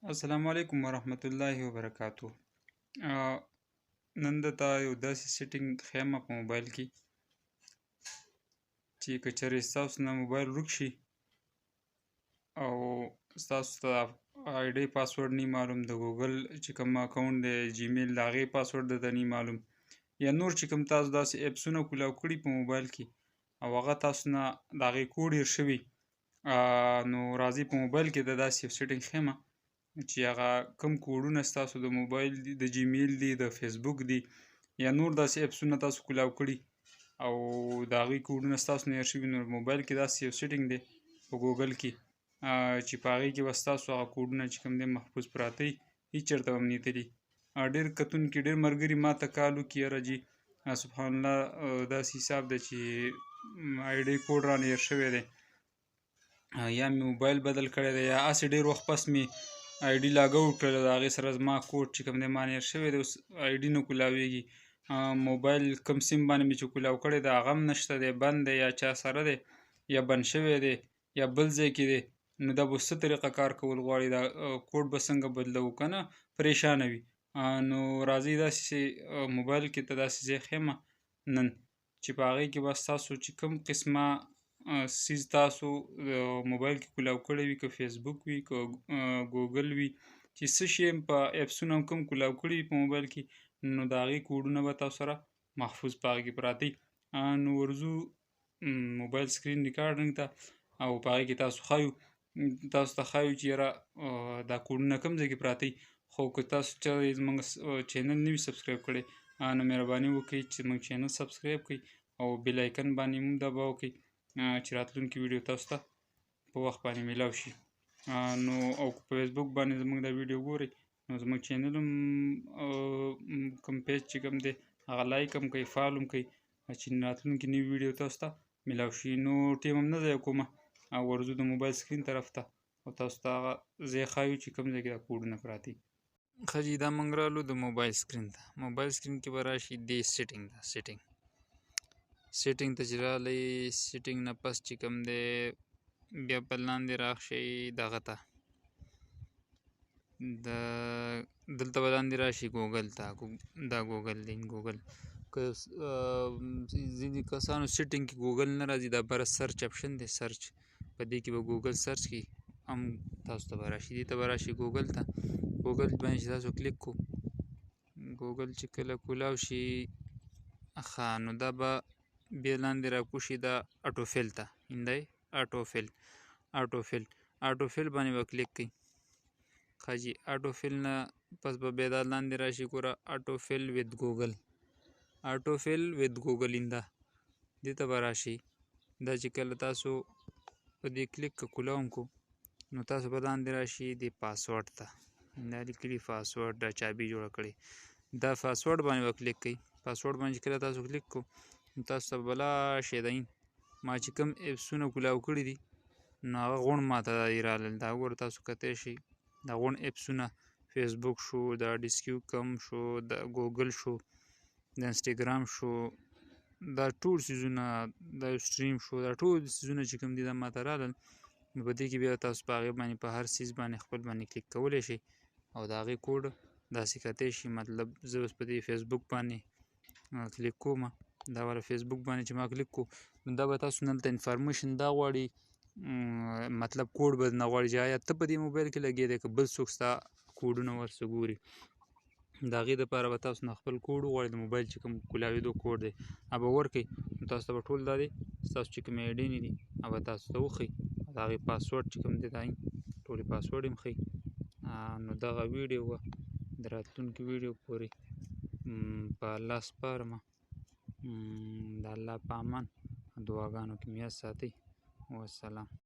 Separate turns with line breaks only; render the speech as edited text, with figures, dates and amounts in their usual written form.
السلام علیکم ورحمت الله وبرکاتو. نن درته یو داسې سیټینګ ښیم په موبایل کې چې که چېرې ستاسو نه موبایل ورک شي او ستاسو ته آی ډي پاسورډ نه معلوم، د ګوګل چې کوم اکاونټ دی جیمیل د هغې پاسورډ درته نه معلوم، یا نور چې کوم تاسو داسې اپسونه کولاو کړي په موبایل کې او هغه تاسو نه د هغې کوډ هېر شوي، نو راځئ په موبایل کې د داسې یو سیټینګ ښیمه چې هغه کوم کوډونه ستاسو د موبایل دي، د جیمیل دي، د فیسبوک دي، یا نور داسې اپسونه تاسو کولاو کړي او د هغوی کوډونه ستاسو نه هېر شوي، نو موبایل کې داسې یو سیټینګ دی په ګوګل کې چې په هغې کې به ستاسو هغه کوډونه چې کوم دی محفوظ پراته وي، هېڅ چېرته به هم نیتلي. ډېر کتونکي ډېر ملګري ما ته کال وکړي یاره جي سبحان الله داسې حساب دی چې آی ډي کوډ رانه هېر شوی دی، یا مې موبایل بدل کړی دی، یا هسې ډېر وخت پس مې آی ډي لاګ اوټ کړل د هغې سره زما کوډ چې کوم دی ما نه هېر شوی دی، اوس آی ډي نه کولاویږي. موبایل کوم سیم باندې مې چې کولاو کړی دی هغه هم نشته دی، بند دی، یا چا سره دی، یا بند شوی دی، یا بل ځای کې دی. نو دا به څه طریقه کار کول غواړي، دا کوډ به څنګه بدلوو که نه پریشانه وي. نو راځئ داسې موبایل کې ته داسې ځای ښیمه نن چې په هغې کې به ستاسو چې کوم قسمه څیز تاسو موبایل کې کولاو کړی وي، که فیسبوک وي، که ګوګل وي، چې څه شی په اپسونه کوم کولاو کړي وي په موبایل کې، نو د هغې کوډونه به تاسو سره محفوظ په هغې کې پراته وي. نو ورځو موبایل سکرین ریکارډینګ ته او په هغې کې تاسو ته ښایو چې یاره دا کوډونه کوم ځای کې پراته وي. خو که تاسو چېرې زموږ چینل نه وي سبسکرایب کړی نو مهرباني وکړئ چې زموږ چینل سبسکرایب کړئ او بیل آیکن باندې هم دباو کړئ چې راتلونکي ویډیو تاسو ته په وخت باندې میلاو شي. نو او که په فیسبوک باندې زموږ دا ویډیو ګورئ نو زموږ چینل هم کوم پیج چې کوم دی هغه لایک هم کړئ، فالو هم کړئ چې راتلونکي نوي ویډیو تاسو ته میلاو شي. نو ټیم هم نه ضایع کومه او ورځو د موبایل سکرین طرف ته او تاسو ته هغه ځای ښایو چې کوم ځای کې دا کوډونه پراته وي. ښه جي دا موږ رالو د موبایل سکرین ته. موبایل سکرین کې به راشي دې سیټینګ ته، سیټینګ ته چې راغلی، سیټینګ نه پس چې کوم دی بیا په لاندې راشئ دغه ته، دلته به لاندې راشي ګوګل ته، دا ګوګل دی ګوګل. که ځینې کسانو سیټینګ کې ګوګل نه راځي، دا بره سرچ اپشن دی، سرچ په دې کې به ګوګل سرچ کړي هم تاسو ته به راشي، دې ته به راشي ګوګل ته. ګوګل باندې چې تاسو کلیک کو، ګوګل چې کله کولاو شي ښه نو دا به بیا لاندې راکوشي دا اټوفیل ته، هندی اټوفیل باندې به کلیک کړئ. ښه جي اټوفیل نه پس به بیا دا لاندې راشي ګوره اټوفیل وید ګوګل اینده، دې ته به راشي. دا چې کله تاسو په دې کلیک کولاو کو نو تاسو به لاندې راشي د پاسورډ ته، دا لیکلي پاسورډ دا چابي جوړه کړې، دا پاسورډ باندې به کلیک کړئ. پاسورډ باندې چې کله تاسو کلیک کو نو تاسو ته به راشي ما چې کوم اپسونه کولاو کړي دي نو هغه غوڼ ماته راغلل، دا وګوره تاسو کتی شئ دا غوڼ اپسونه فیسبوک شو، دا ډیسکیو کم شو، دا ګوګل شو، د انسټاګرام شو، دا ټول څیزونه، دا سټریم شو، دا ټول څیزونه چې کوم دي دا ماته راغلل. نو په دې کې بیا تاسو په هغې باندې په هر څیز باندې خپل باندې کلیک کولی شئ او د هغې کوډ داسې کتی شي. مطلب زه اوس په دې فیسبوک باندې کلیک کوم، دا والا فیسبوک باندې چې ما کلیک کو نو دا به تاسو نه دلته انفارمیشن دا غواړي، مطلب کوډ به نه غواړي چې آیا ته په دې موبایل کې لګیا دی که بل څوک ستا کوډونه ورڅه ګوري. د هغې دپاره به تاسو نه خپل کوډ وغواړئ، د موبایل چې کوم کولاوېدو کوډ دی هغه به ورکړئ. نو تاسو ته به ټول دا دی ستاسو چې کومې آی ډي دي هغه به تاسو ته وښیي، د هغې پاسورډ چې کوم دی دا ټولې پاسورډ یې هم ښیي. نو دغه ویډیو وه، د راتلونکي ویډیو پورې په الله سپارمه، د الله په امان دعاګانو کې مې یاد ساتئ. والسلام.